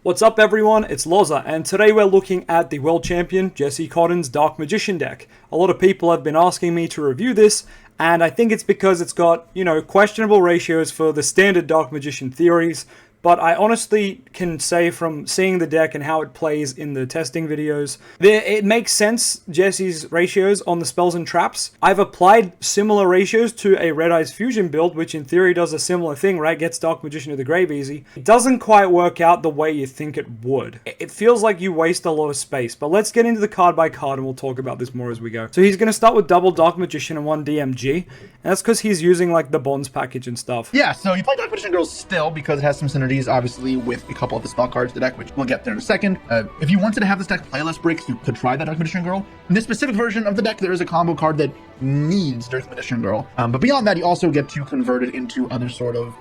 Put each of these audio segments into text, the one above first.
What's up everyone, it's Loza, and today we're looking at the world champion Jesse Kotton's Dark Magician deck. A lot of people have been asking me to review this, and I think it's because it's got, questionable ratios for the standard Dark Magician theories, but I honestly can say from seeing the deck and how it plays in the testing videos, it makes sense, Jesse's ratios on the spells and traps. I've applied similar ratios to a Red Eyes Fusion build, which in theory does a similar thing, right? Gets Dark Magician to the grave easy. It doesn't quite work out the way you think it would. It feels like you waste a lot of space, but let's get into the card by card and we'll talk about this more as we go. So he's going to start with double Dark Magician and one DMG, and that's because he's using like the Bonds package and stuff. Yeah, so you play Dark Magician Girl still because it has some synergy obviously with a couple of the spell cards in the deck, which we'll get there in a second. If you wanted to have this deck play less breaks, you could try that Dark Magician Girl. In this specific version of the deck, there is a combo card that needs Dark Magician Girl. But beyond that, you also get to convert it into other sort of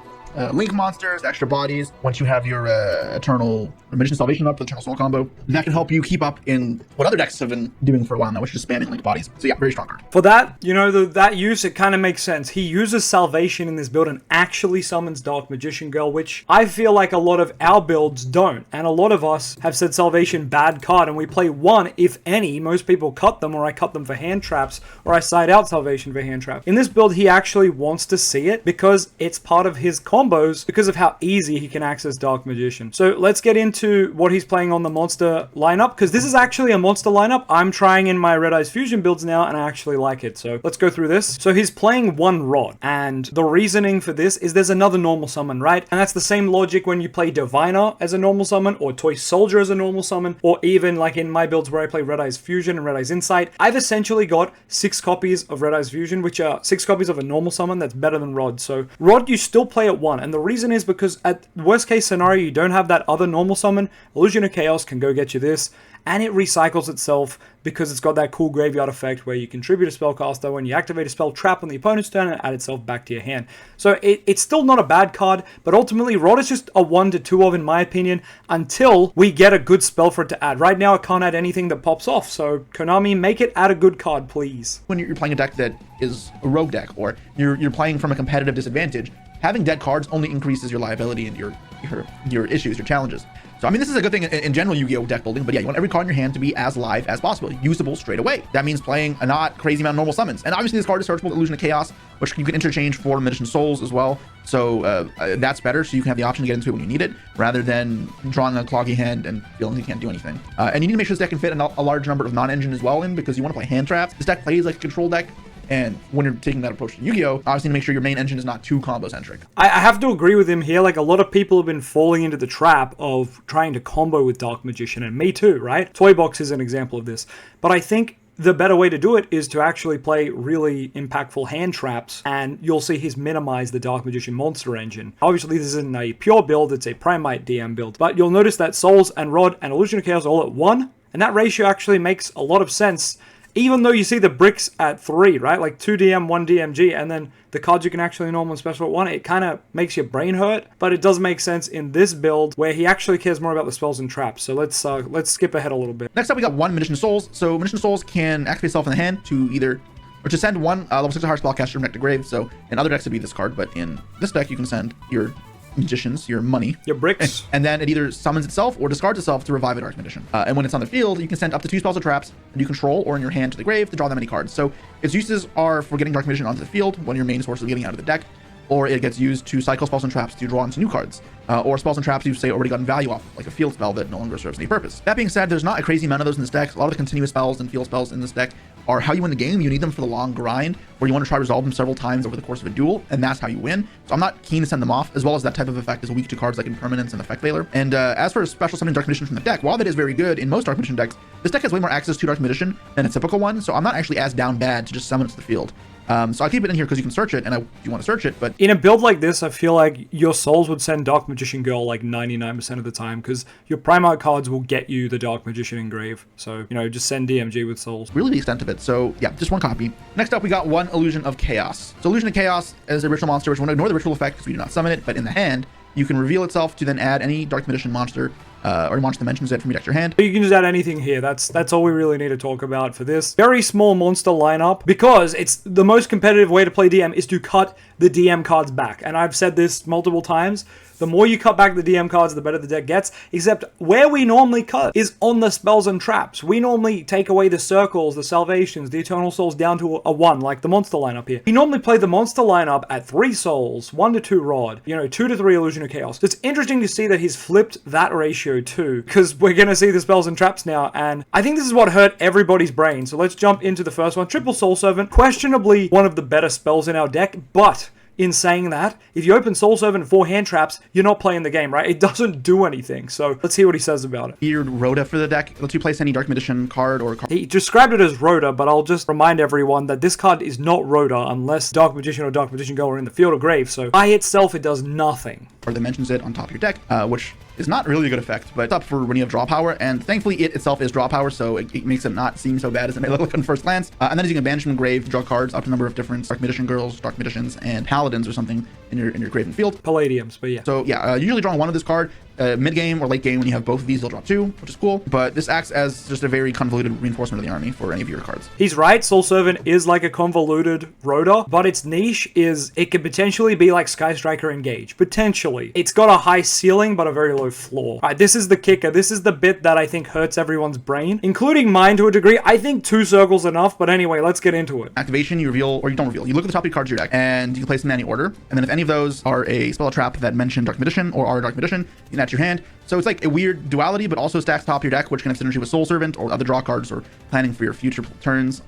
link monsters, extra bodies. Once you have your Eternal Magician Salvation up for the Eternal Soul combo, that can help you keep up in what other decks have been doing for a while now, which is spamming link bodies. So yeah, very strong card. For that, that use, it kind of makes sense. He uses Salvation in this build and actually summons Dark Magician Girl, which I feel like a lot of our builds don't. And a lot of us have said Salvation bad card, and we play one, if any. Most people cut them, or I cut them for hand traps, or I side out Salvation for hand traps. In this build, he actually wants to see it because it's part of his combos because of how easy he can access Dark Magician. So let's get into what he's playing on the monster lineup, because this is actually a monster lineup I'm trying in my Red Eyes Fusion builds now, and I actually like it. So let's go through this. So he's playing one Rod, and the reasoning for this is there's another normal summon, right? And that's the same logic when you play Diviner as a normal summon, or Toy Soldier as a normal summon, or even like in my builds where I play Red Eyes Fusion and Red Eyes Insight. I've essentially got 6 copies of Red Eyes Fusion, which are 6 copies of a normal summon that's better than Rod. So Rod, you still play at 1, and the reason is because at worst case scenario, you don't have that other normal summon. Illusion of Chaos can go get you this, and it recycles itself because it's got that cool graveyard effect where you contribute a spellcaster when you activate a spell trap on the opponent's turn and add itself back to your hand. So it's still not a bad card, but ultimately Rod is just a 1 to 2 of, in my opinion, until we get a good spell for it to add. Right now, it can't add anything that pops off, so Konami, make it add a good card, please. When you're playing a deck that is a rogue deck, or you're playing from a competitive disadvantage, having dead cards only increases your liability and your issues, your challenges. So I mean, this is a good thing in general Yu-Gi-Oh deck building, but yeah, you want every card in your hand to be as live as possible, usable straight away. That means playing a not crazy amount of normal summons. And obviously this card is searchable with Illusion of Chaos, which you can interchange for Magician Souls as well. So that's better, so you can have the option to get into it when you need it, rather than drawing a cloggy hand and feeling you can't do anything. And you need to make sure this deck can fit a large number of non-engine as well in, because you want to play hand traps. This deck plays like a control deck, and when you're taking that approach to Yu-Gi-Oh, obviously make sure your main engine is not too combo-centric. I have to agree with him here. Like, a lot of people have been falling into the trap of trying to combo with Dark Magician, and me too, right? Toy Box is an example of this. But I think the better way to do it is to actually play really impactful hand traps, and you'll see he's minimized the Dark Magician monster engine. Obviously, this isn't a pure build, it's a Primite DM build. But you'll notice that Souls and Rod and Illusion of Chaos are all at 1, and that ratio actually makes a lot of sense. Even though you see the bricks at 3, right? Like 2 DM, 1 DMG, and then the cards you can actually normal and special at 1, it kind of makes your brain hurt, but it does make sense in this build where he actually cares more about the spells and traps. So let's skip ahead a little bit. Next up, we got 1 Magician Souls. So Magician Souls can activate itself in the hand to send 1 level 6 hard spellcaster from deck to grave. So in other decks it'd be this card, but in this deck you can send your magicians, your money, your bricks, and then it either summons itself or discards itself to revive a Dark Magician. And when it's on the field, you can send up to 2 spells or traps that you control or in your hand to the grave to draw that many cards. So its uses are for getting Dark Magician onto the field when your main source is getting out of the deck, or it gets used to cycle spells and traps to draw into new cards, or spells and traps you've say already gotten value off, like a field spell that no longer serves any purpose. That being said, there's not a crazy amount of those in this deck. A lot of the continuous spells and field spells in this deck are how you win the game. You need them for the long grind, where you want to try to resolve them several times over the course of a duel, and that's how you win. So I'm not keen to send them off, as well as that type of effect is weak to cards like Impermanence and Effect Veiler. And as for special summoning Dark Magician from the deck, while that is very good in most Dark Magician decks, this deck has way more access to Dark Magician than a typical one, so I'm not actually as down bad to just summon it to the field. So I'll keep it in here because you can search it, and you want to search it, but in a build like this, I feel like your Souls would send Dark Magician Girl like 99% of the time, because your Primite cards will get you the Dark Magician engrave. So, just send DMG with Souls. Really the extent of it. So yeah, just 1 copy. Next up, we got 1 Illusion of Chaos. So Illusion of Chaos is a ritual monster, which we want to ignore the ritual effect because we do not summon it, but in the hand, you can reveal itself to then add any Dark Magician monster or monster that mentions it from your deck to your hand. You can just add anything here. That's all we really need to talk about for this very small monster lineup, because it's the most competitive way to play DM is to cut the DM cards back. And I've said this multiple times. The more you cut back the DM cards, the better the deck gets. Except where we normally cut is on the spells and traps. We normally take away the circles, the salvations, the eternal souls down to a 1, like the monster lineup here. We normally play the monster lineup at 3 souls, 1 to 2 rod, 2 to 3 illusion of chaos. So it's interesting to see that he's flipped that ratio too, because we're gonna see the spells and traps now, and I think this is what hurt everybody's brain. So let's jump into the first one. Triple Soul Servant, questionably one of the better spells in our deck, but in saying that, if you open Soul Servant 4 hand traps, you're not playing the game, right? It doesn't do anything. So let's see what he says about it. Weird Rhoda for the deck. Lets you place any Dark Magician card or card. He described it as Rhoda, but I'll just remind everyone that this card is not Rhoda unless Dark Magician or Dark Magician Girl are in the field or grave. So by itself, it does nothing. Or that mentions it on top of your deck, which is not really a good effect, but it's up for when you have draw power, and thankfully it itself is draw power, so it makes it not seem so bad as it may look like on first glance. And then you can banish from grave to draw cards up to a number of different Dark Magician Girls, Dark Magicians, and Paladins or something in your grave and field. Palladiums, but yeah. So yeah, usually drawing 1 of this card, mid-game or late game when you have both of these, you'll draw 2, which is cool, but this acts as just a very convoluted reinforcement of the army for any of your cards. He's right, Soul Servant is like a convoluted Rhoda, but its niche is it could potentially be like Sky Striker Engage. Potentially. It's got a high ceiling, but a very low floor. Alright, this is the kicker. This is the bit that I think hurts everyone's brain, including mine to a degree. I think 2 circles enough, but anyway, let's get into it. Activation, you reveal, or you don't reveal. You look at the top of your cards of your deck, and you can place them in any order, and then if any of those are a spell or trap that mention Dark Magician, or are a Dark Magician, you can add to your hand. So it's like a weird duality, but also stacks top of your deck, which connects synergy with Soul Servant or other draw cards or planning for your future turns.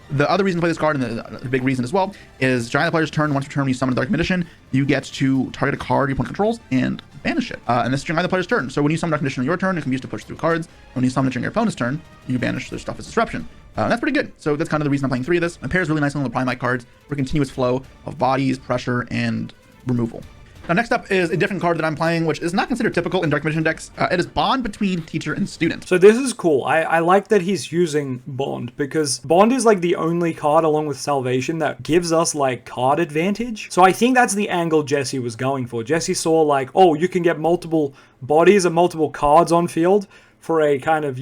The other reason to play this card, and the big reason as well, is during the player's turn, once per turn you summon a Dark Magician, you get to target a card your opponent controls and banish it. And this is during the player's turn. So when you summon Dark Magician on your turn, it can be used to push through cards. When you summon it during your opponent's turn, you banish their stuff as disruption. That's pretty good. So that's kind of the reason I'm playing 3 of this. It pairs really nicely on the Primite cards for continuous flow of bodies, pressure, and removal. Now, next up is a different card that I'm playing, which is not considered typical in Dark Magician decks. It is Bond between teacher and student. So this is cool. I like that he's using Bond, because Bond is like the only card along with Salvation that gives us like card advantage. So I think that's the angle Jesse was going for. Jesse saw like, oh, you can get multiple bodies and multiple cards on field for a kind of,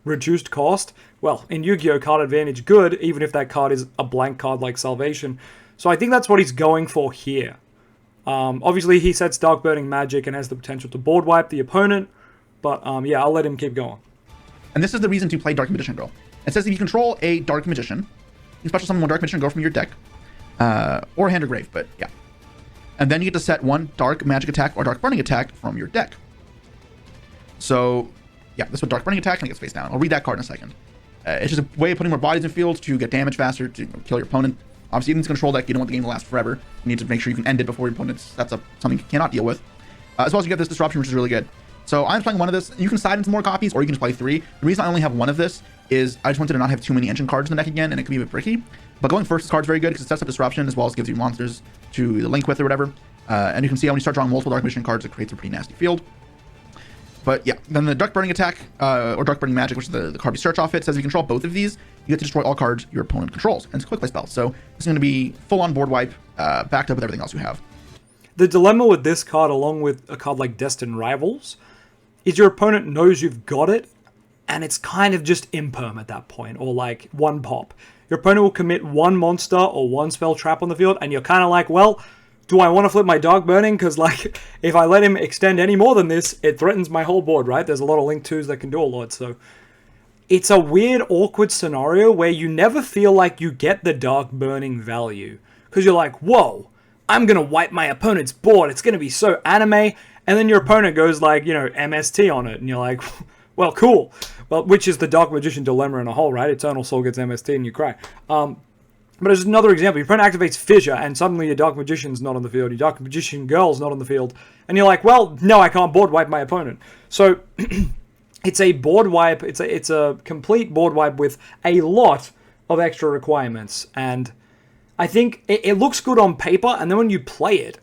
reduced cost. Well, in Yu-Gi-Oh, card advantage good, even if that card is a blank card like Salvation. So I think that's what he's going for here. Obviously, he sets Dark Burning Magic and has the potential to board wipe the opponent, but yeah, I'll let him keep going. And this is the reason to play Dark Magician Girl. It says if you control a Dark Magician, you special summon 1 Dark Magician Girl from your deck, or hand or grave, but yeah. And then you get to set 1 Dark Magic attack or Dark Burning attack from your deck. So yeah, this is Dark Burning attack, and it gets face down. I'll read that card in a second. It's just a way of putting more bodies in field to get damage faster, to kill your opponent. Obviously, even in this control deck, you don't want the game to last forever. You need to make sure you can end it before your opponent sets up something you cannot deal with. As well as you get this disruption, which is really good. So I'm playing 1 of this. You can side into more copies, or you can just play 3. The reason I only have 1 of this is I just wanted to not have too many engine cards in the deck again, and it could be a bit tricky. But going first, this card's very good because it sets up disruption as well as gives you monsters to link with or whatever. And you can see how when you start drawing multiple Dark Magician cards, it creates a pretty nasty field. But yeah, then the Dark Burning attack, or Dark Burning Magic, which is the card we search off it, says if you control both of these, you get to destroy all cards your opponent controls. And it's a quick play spell. So this is going to be full-on board wipe, backed up with everything else you have. The dilemma with this card, along with a card like Destined Rivals, is your opponent knows you've got it, and it's kind of just imperm at that point, or like 1 pop. Your opponent will commit 1 monster or 1 spell trap on the field, and you're kind of like, well, do I want to flip my Dark Burning? Because, like, if I let him extend any more than this, it threatens my whole board, right? There's a lot of Link 2s that can do a lot, so it's a weird, awkward scenario where you never feel like you get the Dark Burning value. Because you're like, whoa, I'm going to wipe my opponent's board. It's going to be so anime. And then your opponent goes like, MST on it. And you're like, well, cool. Well, which is the Dark Magician dilemma in a whole, right? Eternal Soul gets MST and you cry. But as another example, your opponent activates Fissure, and suddenly your Dark Magician's not on the field, your Dark Magician Girl's not on the field, and you're like, well, no, I can't board wipe my opponent. So, it's a board wipe, it's a complete board wipe with a lot of extra requirements, and I think it looks good on paper, and then when you play it,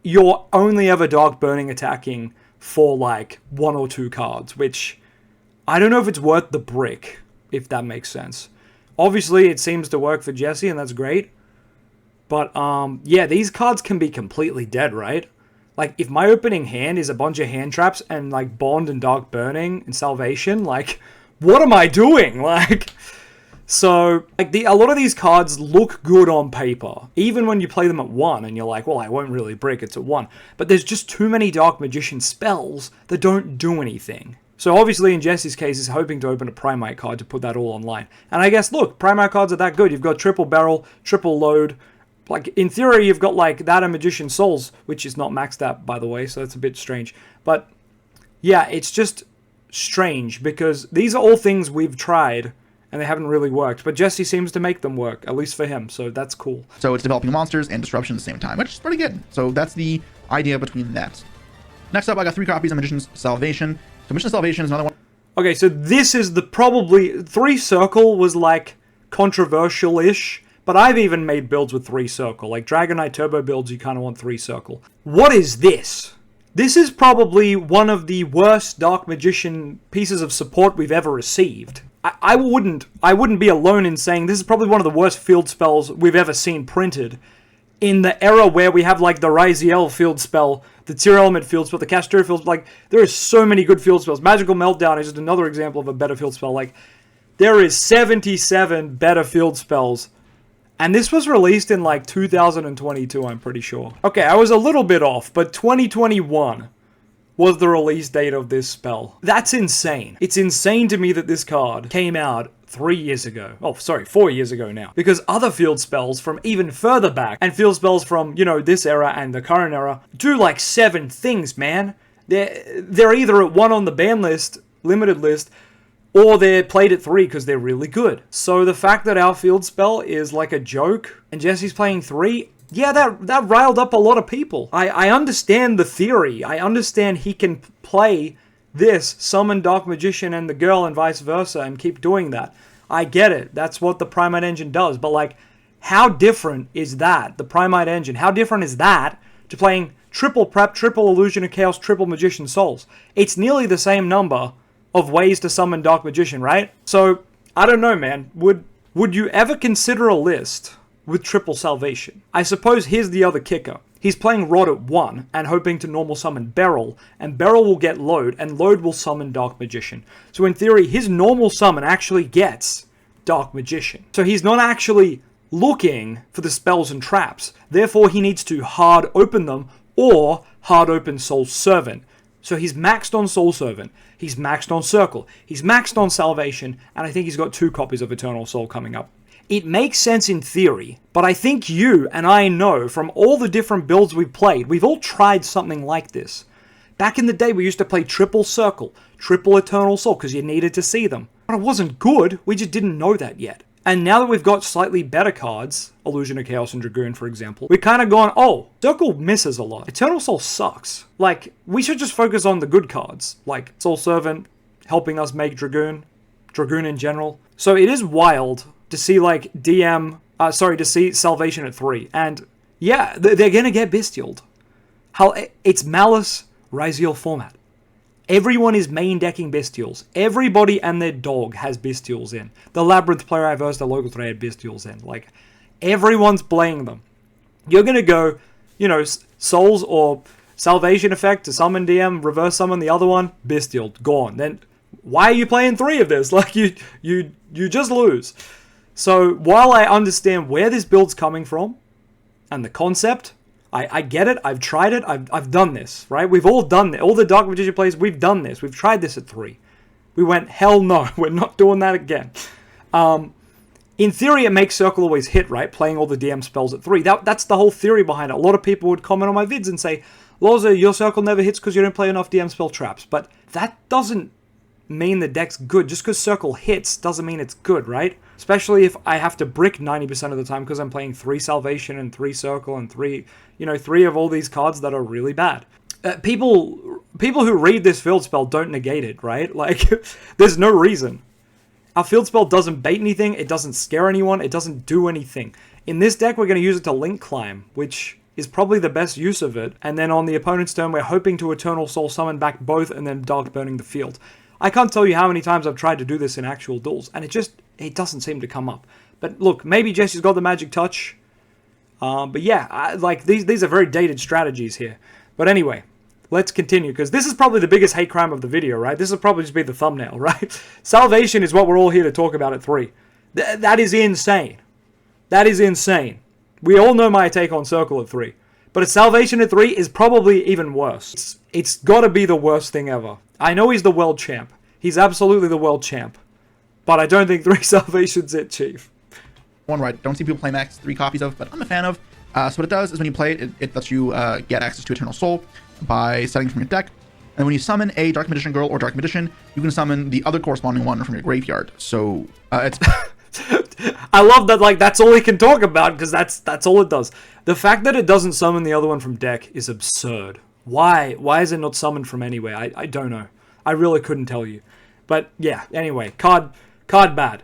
you're only ever Dark Burning attacking for like 1 or 2 cards, which I don't know if it's worth the brick, if that makes sense. Obviously, it seems to work for Jesse, and that's great. But, yeah, these cards can be completely dead, right? Like, if my opening hand is a bunch of hand traps and, like, Bond and Dark Burning and Salvation, like, what am I doing? Like, So, like, a lot of these cards look good on paper, even when you play them at 1, and you're like, well, I won't really brick, it's at 1. But there's just too many Dark Magician spells that don't do anything. So obviously, in Jesse's case, he's hoping to open a Primite card to put that all online. And I guess, look, Primite cards are that good. You've got triple barrel, triple load. Like, in theory, you've got, like, that and Magician Souls, which is not maxed out, by the way, so that's a bit strange. But, yeah, it's just strange, because these are all things we've tried, and they haven't really worked. But Jesse seems to make them work, at least for him, so that's cool. So it's developing monsters and disruption at the same time, which is pretty good. So that's the idea between that. Next up, I got 3 copies of Magician's Salvation. So Magician's Salvation is another one. Okay, so this is the probably... 3 Circle was, like, controversial-ish, but I've even made builds with 3 Circle. Like, Dragon Knight Turbo builds, you kind of want 3 Circle. What is this? This is probably one of the worst Dark Magician pieces of support we've ever received. I wouldn't be alone in saying this is probably one of the worst field spells we've ever seen printed. In the era where we have, like, the Raziel field spell, the Tear Element field spell, the Castor field spell, like, there is so many good field spells. Magical Meltdown is just another example of a better field spell. Like, there is 77 better field spells. And this was released in, like, 2022, I'm pretty sure. Okay, I was a little bit off, but 2021 was the release date of this spell. That's insane. It's insane to me that this card came out 3 years ago. Oh, sorry, 4 years ago now. Because other field spells from even further back, and field spells from, you know, this era and the current era, do like 7 things, man. They're either at 1 on the ban list, limited list, or they're played at 3 because they're really good. So the fact that our field spell is like a joke, and Jesse's playing 3, yeah, that riled up a lot of people. I understand the theory. I understand he can play this, summon Dark Magician and the girl and vice versa, and keep doing that. I get it. That's what the Primite engine does. But, like, how different is that, the Primite engine? How different is that to playing triple prep, triple Illusion of Chaos, triple Magician Souls? It's nearly the same number of ways to summon Dark Magician, right? So, I don't know, man. Would you ever consider a list with triple Salvation? I suppose here's the other kicker. He's playing Rod at 1 and hoping to normal summon Beryl, and Beryl will get Load, and Load will summon Dark Magician. So in theory, his normal summon actually gets Dark Magician. So he's not actually looking for the spells and traps. Therefore, he needs to hard open them or hard open Soul Servant. So he's maxed on Soul Servant, he's maxed on Circle, he's maxed on Salvation, and I think he's got 2 copies of Eternal Soul coming up. It makes sense in theory, but I think you and I know from all the different builds we've played, we've all tried something like this. Back in the day, we used to play triple Circle, triple Eternal Soul, because you needed to see them. But it wasn't good, we just didn't know that yet. And now that we've got slightly better cards, Illusion of Chaos and Dragoon, for example, we've kind of gone, oh, Circle misses a lot. Eternal Soul sucks. Like, we should just focus on the good cards, like Soul Servant, helping us make Dragoon in general. So it is wild to see, like, to see Salvation at 3. And, yeah, they're gonna get Bestialed. It's Malice, Raziel format. Everyone is main decking Bestials. Everybody and their dog has Bestials in. The Labyrinth player I versed, the local three had Bestials in. Like, everyone's playing them. You're gonna go, you know, Souls or Salvation effect to summon DM, reverse summon the other one, Bestialed, gone. Then, why are you playing 3 of this? Like, you just lose. So, while I understand where this build's coming from, and the concept, I get it, I've tried it, I've done this, right? We've all done it. All the Dark Magician players, we've done this. We've tried this at 3. We went, hell no, we're not doing that again. In theory, it makes Circle always hit, right? Playing all the DM spells at 3. That's the whole theory behind it. A lot of people would comment on my vids and say, Loza, your Circle never hits because you don't play enough DM spell traps. But that doesn't mean the deck's good. Just because Circle hits doesn't mean it's good, right? Especially if I have to brick 90% of the time because I'm playing 3 Salvation and 3 Circle and 3 of all these cards that are really bad. People who read this field spell don't negate it, right? Like, there's no reason. Our field spell doesn't bait anything, it doesn't scare anyone, it doesn't do anything. In this deck, we're going to use it to Link Climb, which is probably the best use of it. And then on the opponent's turn, we're hoping to Eternal Soul summon back both and then Dark Burning the field. I can't tell you how many times I've tried to do this in actual duels, and it doesn't seem to come up. But look, maybe Jesse's got the magic touch. But yeah, these are very dated strategies here. But anyway, let's continue, because this is probably the biggest hate crime of the video, right? This will probably just be the thumbnail, right? Salvation is what we're all here to talk about at 3. That is insane. That is insane. We all know my take on Circle at 3. But a Salvation at 3 is probably even worse. It's gotta be the worst thing ever. I know he's the world champ. He's absolutely the world champ. But I don't think 3 Salvation's it, Chief. One where I don't see people play max 3 copies of, but I'm a fan of. So what it does is when you play it, it lets you get access to Eternal Soul by setting from your deck. And when you summon a Dark Magician Girl or Dark Magician, you can summon the other corresponding one from your graveyard. So it's... I love that, like, that's all he can talk about, because that's all it does. The fact that it doesn't summon the other one from deck is absurd. Why? Why is it not summoned from anywhere? I don't know. I really couldn't tell you. But, yeah, anyway, card bad.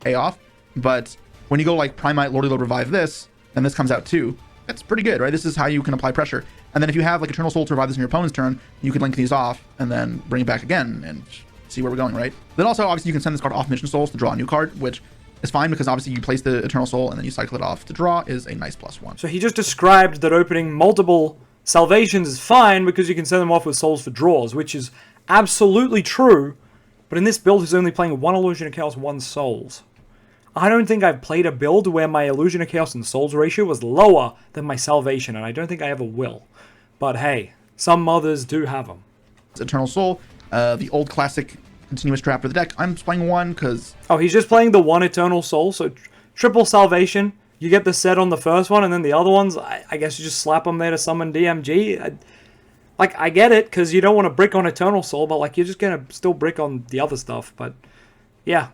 Pay off, but when you go, like, Primite, Lordy Load, Revive this, and this comes out too, that's pretty good, right? This is how you can apply pressure. And then if you have, like, Eternal Soul to revive this in your opponent's turn, you can link these off and then bring it back again and see where we're going, right? Then also, obviously, you can send this card off Mission Souls to draw a new card, which is fine because obviously you place the Eternal Soul and then you cycle it off to draw is a nice +1. So he just described that opening multiple Salvations is fine because you can send them off with Souls for draws, which is absolutely true. But in this build, he's only playing 1 Illusion of Chaos, 1 Souls. I don't think I've played a build where my Illusion of Chaos and Souls ratio was lower than my Salvation, and I don't think I ever will. But hey, some mothers do have them. Eternal Soul, the old classic continuous trap for the deck. I'm just playing 1 because... Oh, he's just playing the 1 Eternal Soul, so triple Salvation. You get the set on the first one, and then the other ones, I guess you just slap them there to summon DMG. I get it, because you don't want to brick on Eternal Soul, but, like, you're just going to still brick on the other stuff, but, yeah.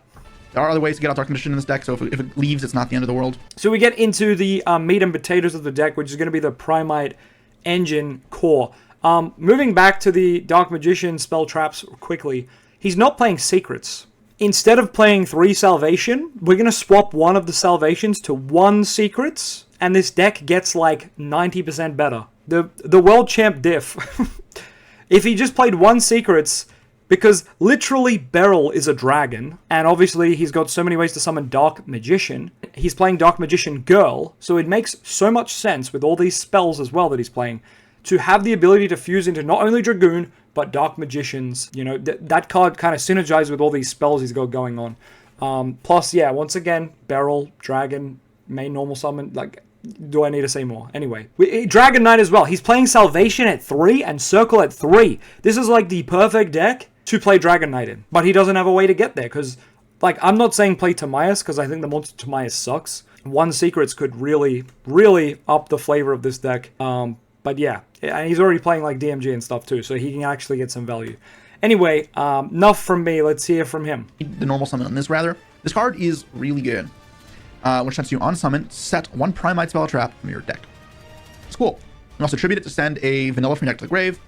There are other ways to get out Dark Magician in this deck, so if it leaves, it's not the end of the world. So we get into the meat and potatoes of the deck, which is going to be the Primite Engine core. Moving back to the Dark Magician spell traps quickly, he's not playing Secrets. Instead of playing 3 Salvation, we're going to swap one of the Salvations to 1 Secrets, and this deck gets like 90% better. The World Champ diff. If he just played 1 Secrets, because literally Beryl is a dragon, and obviously he's got so many ways to summon Dark Magician. He's playing Dark Magician Girl, so it makes so much sense with all these spells as well that he's playing to have the ability to fuse into not only Dragoon, but Dark Magicians. You know, that card kind of synergizes with all these spells he's got going on. Plus, yeah, once again, Beryl, Dragon, main normal summon, like, do I need to say more? Anyway, Dragon Knight as well. He's playing Salvation at 3 and Circle at 3. This is like the perfect deck to play Dragon Knight in. But he doesn't have a way to get there, because, like, I'm not saying play Timaeus, because I think the monster Timaeus sucks. 1 Secrets could really, really up the flavor of this deck. But yeah, and he's already playing like DMG and stuff too, so he can actually get some value. Anyway, enough from me. Let's hear from him. The normal summon on this, rather. This card is really good. Which lets you on summon, set 1 Primite spell trap from your deck. It's cool. You can also tribute it to send a vanilla from your deck to the grave.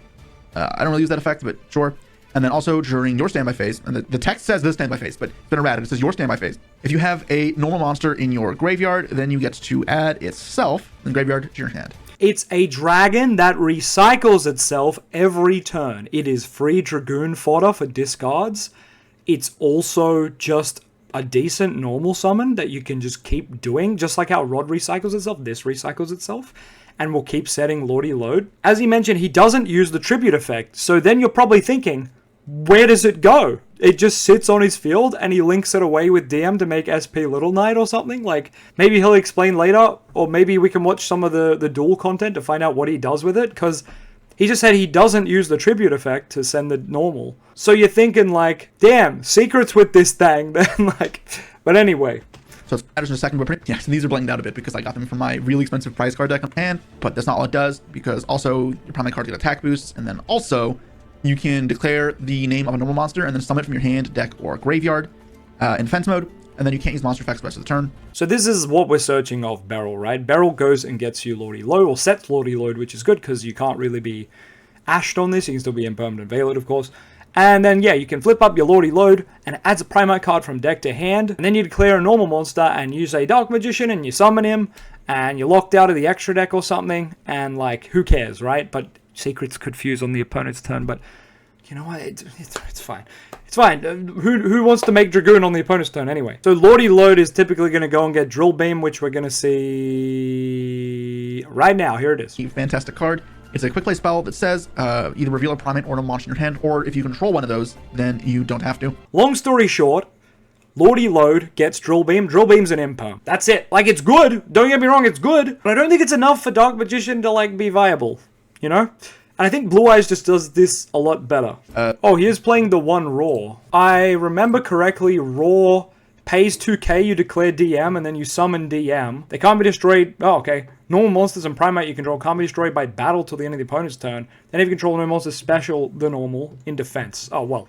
I don't really use that effect, but sure. And then also during your standby phase, and the text says this standby phase, but it's been errated. It says your standby phase. If you have a normal monster in your graveyard, then you get to add itself in the graveyard to your hand. It's a dragon that recycles itself every turn. It is free Dragoon fodder for discards. It's also just a decent normal summon that you can just keep doing. Just like how Rod recycles itself, this recycles itself. And will keep setting Lordy Load. As he mentioned, he doesn't use the tribute effect. So then you're probably thinking, where does it go? It just sits on his field and he links it away with DM to make SP Little Knight or something. Like, maybe he'll explain later, or maybe we can watch some of the duel content to find out what he does with it, because he just said he doesn't use the tribute effect to send the normal. So you're thinking, like, damn, Secrets with this thing, then, like, but anyway. So it's matters in a second, but yeah, so these are blanked out a bit because I got them from my really expensive prize card deck on hand, but that's not all it does, because also your primary cards get attack boosts, and then also you can declare the name of a normal monster and then summon it from your hand, deck, or graveyard in defense mode, and then you can't use monster effects the rest of the turn. So this is what we're searching of Beryl, right? Beryl goes and gets you Lordy Load, or sets Lordy Load, which is good because you can't really be ashed on this. You can still be Impermanent Veil it, of course. And then, yeah, you can flip up your Lordy Load, and it adds a Primite card from deck to hand. And then you declare a normal monster, and use a Dark Magician, and you summon him, and you're locked out of the extra deck or something, and, like, who cares, right? But Secrets could fuse on the opponent's turn, but you know what? It's fine. It's fine. Who wants to make Dragoon on the opponent's turn anyway? So Lordy Load is typically going to go and get Drill Beam, which we're going to see right now. Here it is. Fantastic card. It's a quick play spell that says either reveal a Primate or a monster in your hand, or if you control one of those, then you don't have to. Long story short, Lordy Load gets Drill Beam. Drill Beam's an imperm. That's it. Like, it's good. Don't get me wrong, it's good. But I don't think it's enough for Dark Magician to, like, be viable. You know? And I think Blue Eyes just does this a lot better. Oh, he is playing the one Raw. I remember correctly, Raw pays 2k, you declare DM, and then you summon DM. They can't be destroyed. Oh, okay. Normal monsters and Primite you control can't be destroyed by battle till the end of the opponent's turn. Then if you control no monsters special the normal in defense. Oh, well.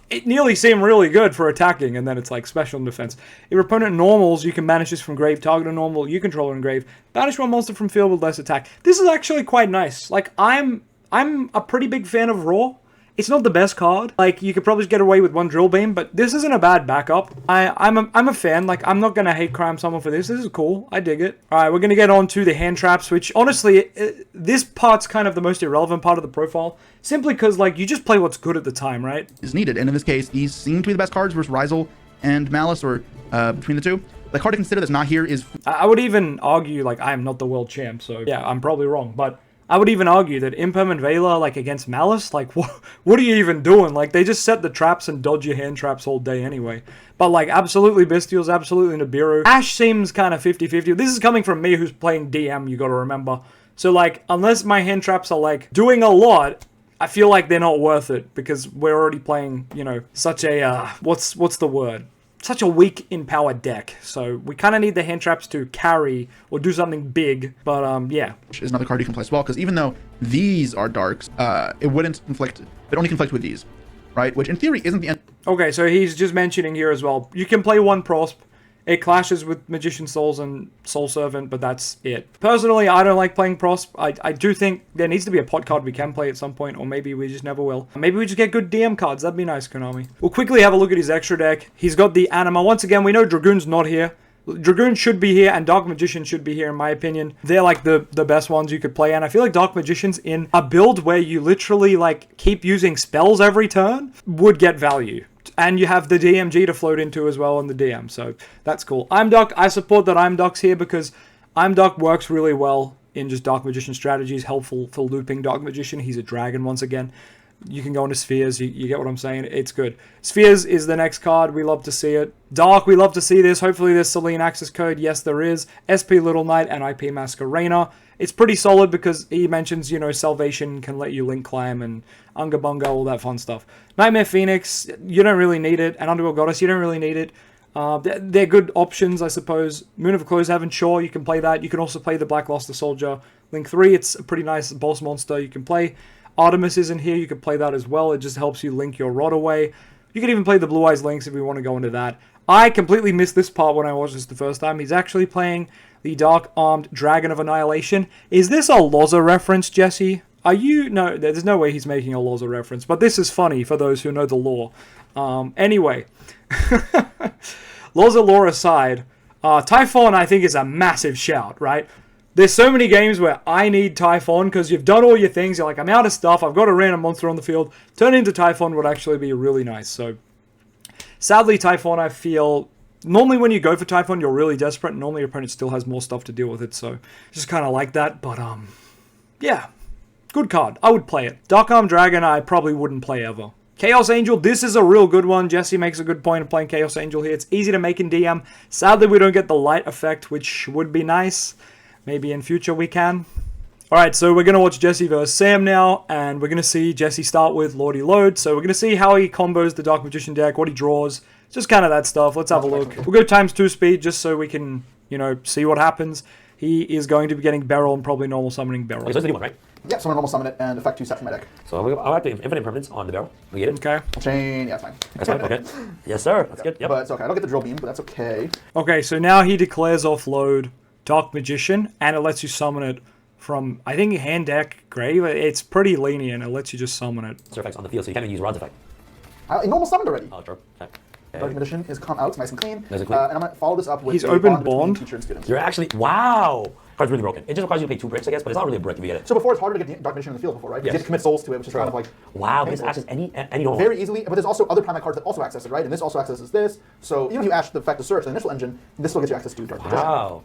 It nearly seemed really good for attacking, and then it's like special in defense. If your opponent normals, you can banish this from grave, target a normal you control in grave, banish one monster from field with less attack. This is actually quite nice. Like, I'm a pretty big fan of Raw. It's not the best card. Like, you could probably get away with one Drill Beam, but this isn't a bad backup. I'm a fan. Like, I'm not gonna hate crime someone for this. This is cool. I dig it. All right, we're gonna get on to the hand traps, which honestly, this part's kind of the most irrelevant part of the profile, simply because like you just play what's good at the time, right? Is needed, and in this case, these seem to be the best cards versus Rizal and Malice, or between the two. The card to consider that's not here is. I would even argue like I'm not the world champ, so yeah, I'm probably wrong, but. I would even argue that Imperm and Vela, like, against Malice, like, what are you even doing? Like, they just set the traps and dodge your hand traps all day anyway. But, like, absolutely Bestials, absolutely Nibiru. Ash seems kind of 50-50. This is coming from me who's playing DM, you gotta remember. So, like, unless my hand traps are, like, doing a lot, I feel like they're not worth it, because we're already playing, you know, such a, what's the word? Such a weak in power deck, so we kind of need the hand traps to carry or do something big, but yeah. Is another card you can play as well, because even though these are darks, it wouldn't conflict, they'd only conflict with these, right? Which in theory isn't the end. Okay, so he's just mentioning here as well, you can play one Prosp, it clashes with Magician Souls and Soul Servant, but that's it. Personally, I don't like playing Prosp. I do think there needs to be a pot card we can play at some point, or maybe we just never will. Maybe we just get good DM cards. That'd be nice, Konami. We'll quickly have a look at his extra deck. He's got the Anima. Once again, we know Dragoon's not here. Dragoon should be here, and Dark Magician should be here, in my opinion. They're, like, the best ones you could play, and I feel like Dark Magician's in a build where you literally, like, keep using spells every turn would get value. And you have the DMG to float into as well on the DM, so that's cool. Imdoc, I support that Imdoc's here because Imdoc works really well in just Dark Magician strategies, helpful for looping Dark Magician. He's a dragon once again. You can go into Spheres, you get what I'm saying, it's good. Spheres is the next card, we love to see it. Dark, we love to see this, hopefully there's Selene access code, yes there is. SP Little Knight and IP Masquerena. It's pretty solid because he mentions, you know, Salvation can let you link climb and Unga Bunga, all that fun stuff. Nightmare Phoenix, you don't really need it. And Underworld Goddess, you don't really need it. They're good options, I suppose. Moon of Close Heaven, sure, you can play that. You can also play the Black Luster Soldier. Link 3, it's a pretty nice boss monster you can play. Artemis isn't here, you can play that as well. It just helps you link your rod away. You can even play the Blue Eyes Links if you want to go into that. I completely missed this part when I watched this the first time. He's actually playing the Dark Armed Dragon of Annihilation. Is this a Loza reference, Jesse? Are you... No, there's no way he's making a Loza reference, but this is funny for those who know the lore. Anyway. Loza lore aside, Typhon I think is a massive shout, right? There's so many games where I need Typhon because you've done all your things, you're like, I'm out of stuff, I've got a random monster on the field. Turn into Typhon would actually be really nice, so... Sadly, Typhon, I feel... Normally when you go for Typhon, you're really desperate, and normally your opponent still has more stuff to deal with it, so... Just kind of like that, but, yeah. Good card. I would play it. Dark Arm Dragon, I probably wouldn't play ever. Chaos Angel, this is a real good one. Jesse makes a good point of playing Chaos Angel here. It's easy to make in DM. Sadly, we don't get the light effect, which would be nice. Maybe in future we can. Alright, so we're going to watch Jesse versus Sam now, and we're going to see Jesse start with Lordy Load. So we're going to see how he combos the Dark Magician deck, what he draws, just kind of that stuff. Let's have a look. We'll go ×2 speed just so we can, you know, see what happens. He is going to be getting Beryl and probably normal summoning Beryl. Okay, so it's the new one, right? Yep, so I'm normal summon it and effect 2 set from my deck. So I'll have to infinite impermanence on the barrel. We get it? Okay. Chain, yeah, it's fine. That's fine, okay. Yes, sir. That's good. Yep. But it's okay. I don't get the drill beam, but that's okay. Okay, so now he declares offload Dark Magician, and it lets you summon it from, I think, hand deck grave. It's pretty lenient. It lets you just summon it. Sir effects on the field, so you can't even use Rod's effect. I normal summoned already. Oh, true. Okay. Dark Magician is come out nice and clean. Nice and clean. And I'm going to follow this up with He's a open bond between bond. teacher and student. You're actually... Wow! Card's really broken. It just requires you to pay 2 bricks, I guess, but it's not really a brick if you get it. So before, it's harder to get Dark Magician in the field before, right? Because you have to commit souls to it, which is kind of like... Wow, this accesses any normal. Very easily, but there's also other Primite cards that also access it, right? And this also accesses this. So even if you ash the effect of search, the initial engine, this still gets you access to Dark Magician. Wow.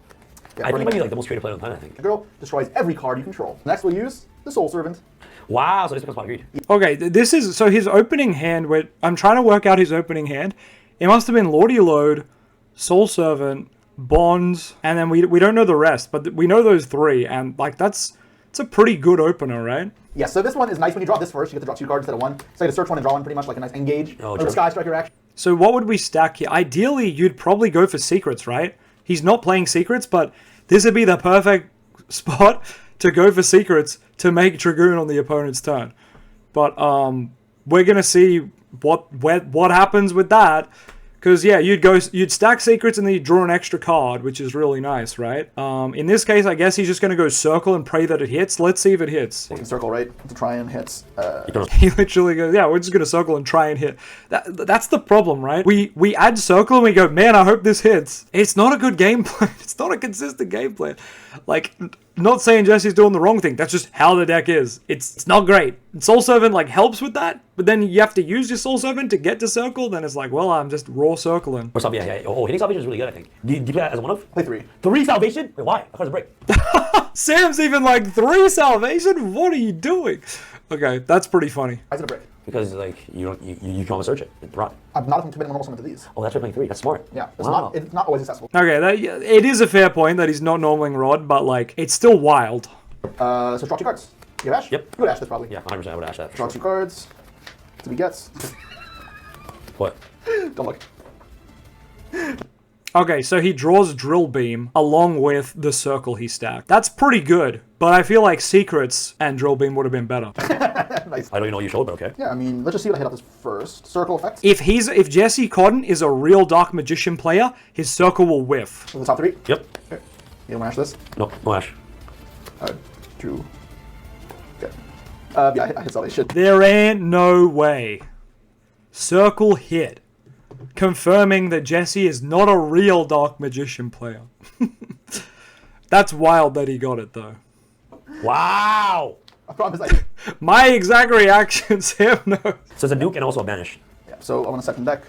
Yeah, I think it might be like the most creative player on the planet, I think. The girl destroys every card you control. Next we'll use the Soul Servant. Wow, so this becomes part agreed. Okay, this is, so his opening hand, I'm trying to work out his opening hand. It must have been Lordy Load, Soul Servant, Bonds, and then we don't know the rest, but we know those three, and like it's a pretty good opener, right? Yeah, so this one is nice when you draw this first. You get to draw 2 cards instead of 1. So you get to search one and draw one, pretty much like a nice engage. Oh, or true. the Sky Striker action. So what would we stack here? Ideally, you'd probably go for Secrets, right? He's not playing Secrets, but this would be the perfect spot to go for Secrets to make Dragoon on the opponent's turn. But we're gonna see what happens with that. Because, yeah, you'd stack Secrets and then you'd draw an extra card, which is really nice, right? In this case, I guess he's just going to go Circle and pray that it hits. Let's see if it hits. You can circle, right? To try and hit. He literally goes, yeah, we're just going to Circle and try and hit. That's the problem, right? We add Circle and we go, man, I hope this hits. It's not a good game plan. It's not a consistent game plan. Like, not saying Jesse's doing the wrong thing. That's just how the deck is. It's not great. Soul Servant, like, helps with that. But then you have to use your Soul Servant to get to Circle. Then it's like, well, I'm just raw circling. Or something, yeah. Oh, hitting Salvation is really good, I think. Do you play that as a 1-of? Play 3. 3 Salvation? Wait, why? That card's a break. Sam's even like 3 Salvation? What are you doing? Okay, that's pretty funny. Why is it a break? Because, like, you can always search it. It's rot. I'm not committing a normal summon to these. Oh, that's why playing 3. That's smart. Yeah, Wow. it's not always accessible. Okay, it is a fair point that he's not normaling Rod, but like, it's still wild. So draw 2 cards. You have Ash? Yep. You would Ash this probably. Yeah, 100% I would ash that. Draw 2 cards. To be gets. What? Don't look. Okay, so he draws Drill Beam along with the Circle he stacked. That's pretty good, but I feel like Secrets and Drill Beam would have been better. Nice. I don't even know what you showed, but okay. Yeah, I mean, let's just see what I hit off this first. Circle effect. If Jesse Kotton is a real Dark Magician player, his Circle will whiff. To the top 3. Yep. Okay. You want to Ash this? No ash. 2. Okay. Yeah, I hit Salvation. There ain't no way. Circle hit. Confirming that Jesse is not a real Dark Magician player. That's wild that he got it, though. Wow! I promise I. My exact reaction, Sam knows. So it's a nuke and also a banish. Yeah, so I want to second deck.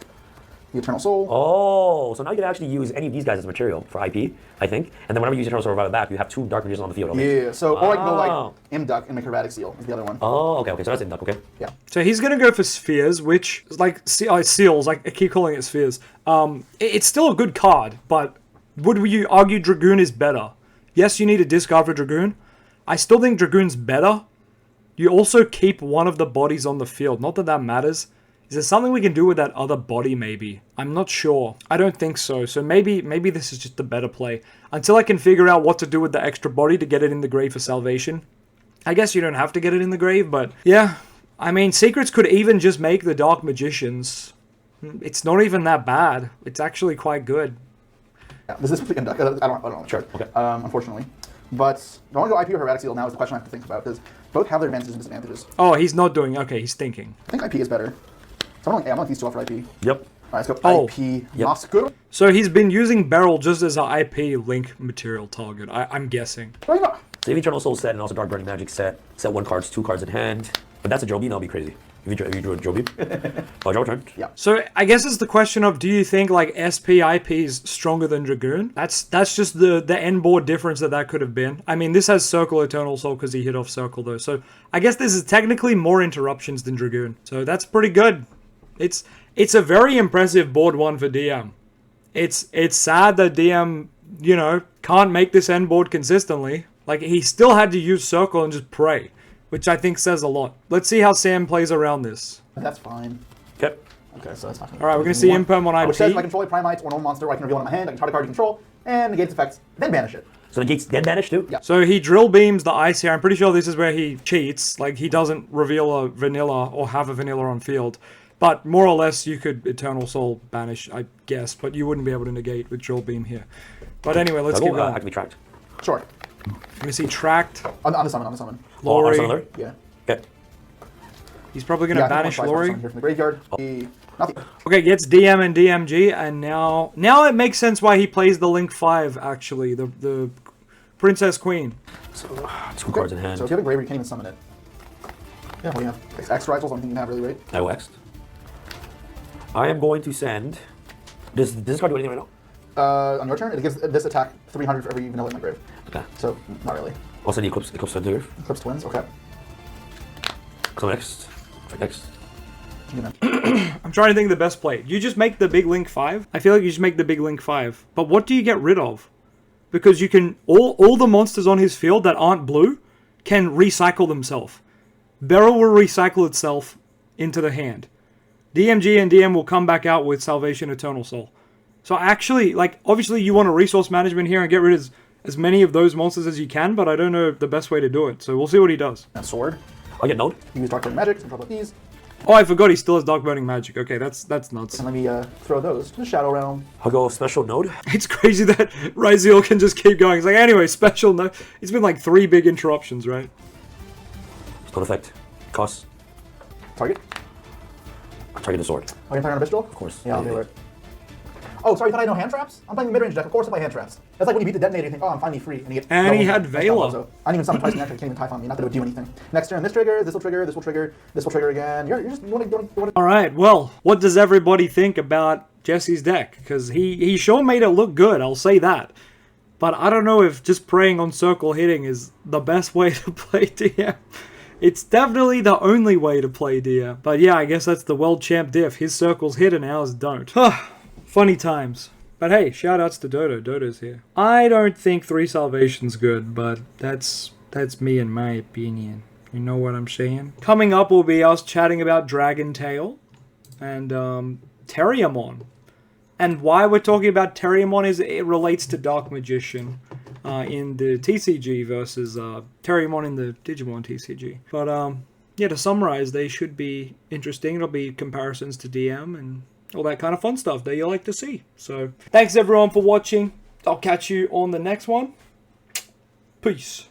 The Eternal Soul. Oh, so now you can actually use any of these guys as material for IP, I think. And then whenever you use Eternal Soul Revive it back, you have 2 Dark Magicians on the field. Okay? Yeah, so, or I can go Wow. like Imduck and make Erratic Seal is the other one. Oh, okay, so that's it, Duck, okay. Yeah. So he's going to go for Spheres, which is like seals. Like, I keep calling it Spheres. It's still a good card, but would you argue Dragoon is better? Yes, you need a discard for Dragoon. I still think Dragoon's better. You also keep one of the bodies on the field. Not that that matters. Is there something we can do with that other body, maybe? I'm not sure. I don't think so. So maybe this is just a better play. Until I can figure out what to do with the extra body to get it in the grave for Salvation. I guess you don't have to get it in the grave, but yeah. I mean, Secrets could even just make the Dark Magicians. It's not even that bad. It's actually quite good. Yeah, this is pretty Imduck. I don't know. Sure, okay. Unfortunately. But do I want to go IP or Erratic Seal now is the question I have to think about, because both have their advantages and disadvantages. Oh, he's not doing... Okay, he's thinking. I think IP is better. So I'm like these 2 off for IP. Yep. Alright, let's go Oh. IP. Yep. Not good. So he's been using Beryl just as an IP link material target, I'm guessing. Why not? So if Eternal Soul set and also Dark Burning Magic set 1 cards, 2 cards in hand. But that's a Joe Beam, that'll be crazy. If you drew a Joe Beam. Oh, Joe turn? Yeah. So I guess it's the question of, do you think like SP IP is stronger than Dragoon? That's just the end board difference that could have been. I mean, this has Circle Eternal Soul because he hit off Circle though. So I guess this is technically more interruptions than Dragoon. So that's pretty good. It's a very impressive board 1 for DM. It's sad that DM, you know, can't make this end board consistently. Like, he still had to use Circle and just pray, which I think says a lot. Let's see how Sam plays around this. That's fine. Okay. Okay, so that's not All right, we're going to see Imperm on Which says if I IP. control a Primite or normal monster, I can reveal it in my hand, I can target a card you control, and negate its effects, then banish it. So the gate's dead banish too? Yeah. So he drill beams the ice here. I'm pretty sure this is where he cheats. Like, he doesn't reveal a vanilla or have a vanilla on field. But more or less, you could Eternal Soul banish, I guess. But you wouldn't be able to negate with drill beam here. But anyway, let's keep going. Activate tracked. Sure. Let me see, tracked. On the summon. Lori. Oh, another? Yeah. Okay. He's probably going to I think banish I'll try Lori. something here from the graveyard. Nothing. Okay, gets DM and DMG, and now it makes sense why he plays the Link 5, actually. The Princess Queen. So 2 cards in hand. So if you have a graveyard, you can't even summon it. Yeah, what do you have? X rifles, only thing you can have, really, right? I waxed. I am going to send. Does this card do anything right now? On your turn, it gives this attack 300 for every vanilla in my grave. Okay. So, not really. Also the Eclipse Center. Eclipse Twins, okay. So next. Next. You know. I'm trying to think of the best play. You just make the big Link 5? I feel like you just make the big Link 5. But what do you get rid of? Because you can... All the monsters on his field that aren't blue can recycle themselves. Beryl will recycle itself into the hand. DMG and DM will come back out with Salvation Eternal Soul. So actually, like, obviously you want a resource management here and get rid of as many of those monsters as you can, but I don't know the best way to do it. So we'll see what he does. That sword. I'll get node. You use Dark Burning Magic, so drop out these. Oh, I forgot he still has Dark Burning Magic. Okay, that's nuts. And let me throw those to the Shadow Realm. I'll go special node. It's crazy that Ryziel can just keep going. It's like, anyway, special no. It's been like 3 big interruptions, right? Stone effect. Cost. Target. Target the sword. Oh, you're playing on a Bistro? Of course. Yeah, I'll do it. Oh, sorry, you thought I had no hand traps? I'm playing the mid-range deck. Of course I play hand traps. That's like when you beat the detonator, you think, oh, I'm finally free. And, you get And he had Vela. I didn't even summon twice in that, I can't even Typhon me. Not that it would do anything. Next turn, this trigger, this will trigger, this will trigger, this will trigger again. You want to... Alright, well, what does everybody think about Jesse's deck? Because he sure made it look good, I'll say that. But I don't know if just preying on circle hitting is the best way to play DM. It's definitely the only way to play DM. But yeah, I guess that's the world champ diff. His circles hit and ours don't. Funny times. But hey, shoutouts to Dodo. Dodo's here. I don't think 3 Salvation's good, but that's me in my opinion. You know what I'm saying? Coming up will be us chatting about Dragon Tail and Terriamon. And why we're talking about Terriamon is it relates to Dark Magician in the TCG versus Terriamon in the Digimon TCG. But yeah, to summarize, they should be interesting. It'll be comparisons to DM and all that kind of fun stuff that you like to see. So, thanks everyone for watching. I'll catch you on the next one. Peace.